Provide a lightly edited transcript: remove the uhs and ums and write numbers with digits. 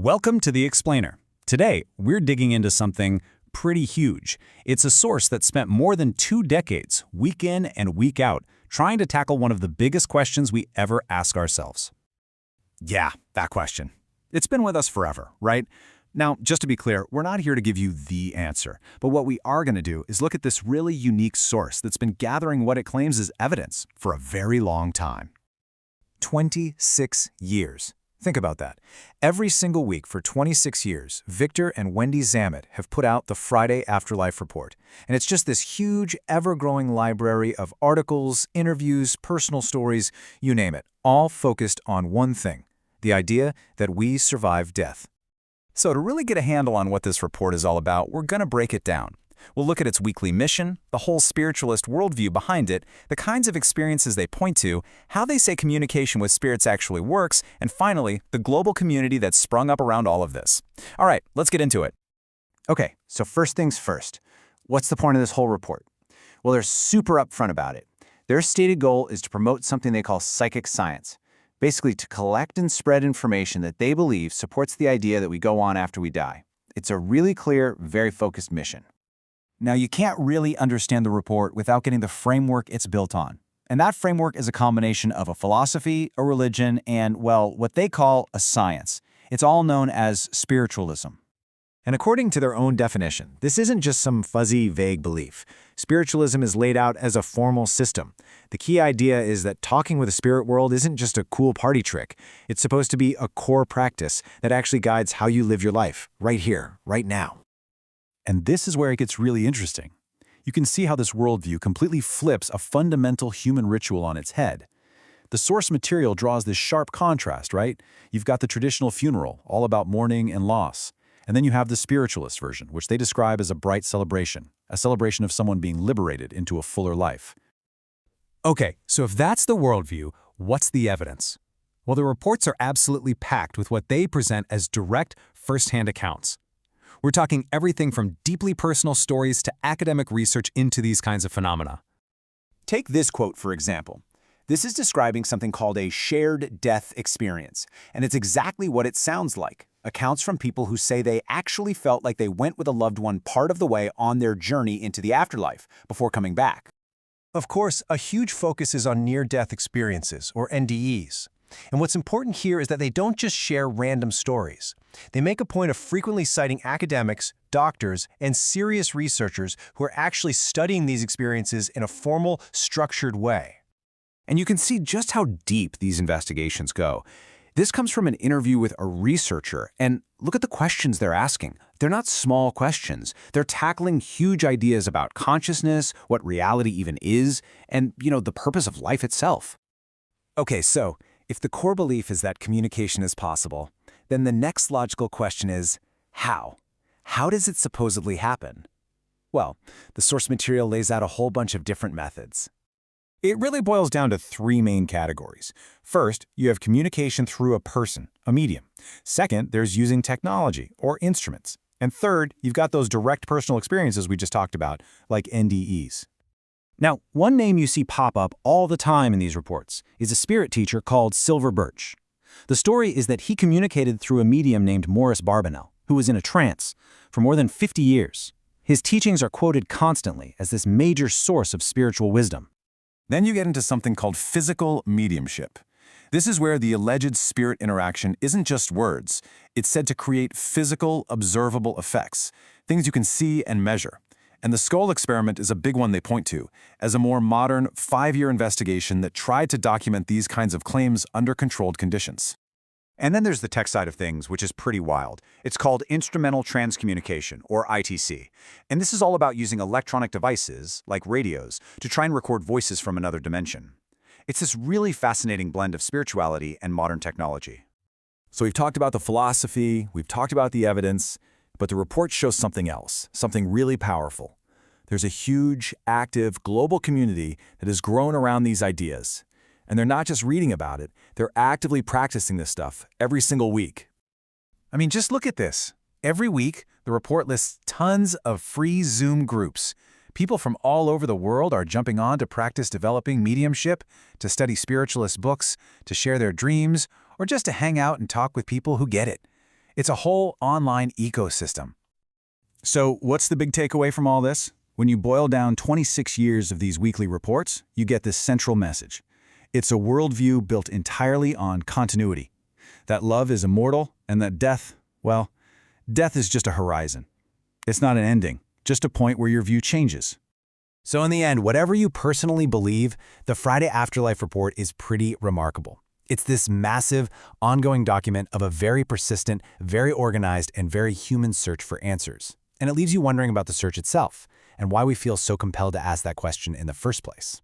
Welcome to The Explainer. Today, we're digging into something pretty huge. It's a source that spent more than 2 decades, week in and week out, trying to tackle one of the biggest questions we ever ask ourselves. Yeah, that question. It's been with us forever, right? Now, just to be clear, we're not here to give you the answer, but what we are going to do is look at this really unique source that's been gathering what it claims is evidence for a very long time. 26 years. Think about that. Every single week for 26 years, Victor and Wendy Zammit have put out the Friday Afterlife Report. And it's just this huge, ever-growing library of articles, interviews, personal stories, you name it, all focused on one thing, the idea that we survive death. So to really get a handle on what this report is all about, we're going to break it down. We'll look at its weekly mission, the whole spiritualist worldview behind it, the kinds of experiences they point to, how they say communication with spirits actually works, and finally, the global community that's sprung up around all of this. All right, let's get into it. Okay, so first things first. What's the point of this whole report? Well, they're super upfront about it. Their stated goal is to promote something they call psychic science, basically to collect and spread information that they believe supports the idea that we go on after we die. It's a really clear, very focused mission. Now, you can't really understand the report without getting the framework it's built on. And that framework is a combination of a philosophy, a religion, and, well, what they call a science. It's all known as spiritualism. And according to their own definition, this isn't just some fuzzy, vague belief. Spiritualism is laid out as a formal system. The key idea is that talking with the spirit world isn't just a cool party trick. It's supposed to be a core practice that actually guides how you live your life, right here, right now. And this is where it gets really interesting. You can see how this worldview completely flips a fundamental human ritual on its head. The source material draws this sharp contrast, right? You've got the traditional funeral, all about mourning and loss. And then you have the spiritualist version, which they describe as a bright celebration, a celebration of someone being liberated into a fuller life. Okay, so if that's the worldview, what's the evidence? Well, the reports are absolutely packed with what they present as direct, first-hand accounts. We're talking everything from deeply personal stories to academic research into these kinds of phenomena. Take this quote, for example. This is describing something called a shared death experience, and it's exactly what it sounds like. Accounts from people who say they actually felt like they went with a loved one part of the way on their journey into the afterlife before coming back. Of course, a huge focus is on near-death experiences, or NDEs. And what's important here is that they don't just share random stories. They make a point of frequently citing academics, doctors, and serious researchers who are actually studying these experiences in a formal, structured way. And you can see just how deep these investigations go. This comes from an interview with a researcher, and look at the questions they're asking. They're not small questions. They're tackling huge ideas about consciousness, what reality even is, and, the purpose of life itself. Okay, so if the core belief is that communication is possible, then the next logical question is, how? How does it supposedly happen? Well, the source material lays out a whole bunch of different methods. It really boils down to 3 main categories. First, you have communication through a person, a medium. Second, there's using technology or instruments. And third, you've got those direct personal experiences we just talked about, like NDEs. Now, one name you see pop up all the time in these reports is a spirit teacher called Silver Birch. The story is that he communicated through a medium named Morris Barbanel, who was in a trance for more than 50 years. His teachings are quoted constantly as this major source of spiritual wisdom. Then you get into something called physical mediumship. This is where the alleged spirit interaction isn't just words. It's said to create physical, observable effects, things you can see and measure. And the skull experiment is a big one they point to, as a more modern 5-year investigation that tried to document these kinds of claims under controlled conditions. And then there's the tech side of things, which is pretty wild. It's called instrumental transcommunication, or ITC. And this is all about using electronic devices, like radios, to try and record voices from another dimension. It's this really fascinating blend of spirituality and modern technology. So we've talked about the philosophy, we've talked about the evidence, but the report shows something else, something really powerful. There's a huge, active, global community that has grown around these ideas. And they're not just reading about it, they're actively practicing this stuff every single week. I mean, just look at this. Every week, the report lists tons of free Zoom groups. People from all over the world are jumping on to practice developing mediumship, to study spiritualist books, to share their dreams, or just to hang out and talk with people who get it. It's a whole online ecosystem. So what's the big takeaway from all this? When you boil down 26 years of these weekly reports, you get this central message. It's a worldview built entirely on continuity. That love is immortal, and that death, well, death is just a horizon. It's not an ending, just a point where your view changes. So in the end, whatever you personally believe, the Friday Afterlife Report is pretty remarkable. It's this massive, ongoing document of a very persistent, very organized, and very human search for answers. And it leaves you wondering about the search itself, and why we feel so compelled to ask that question in the first place.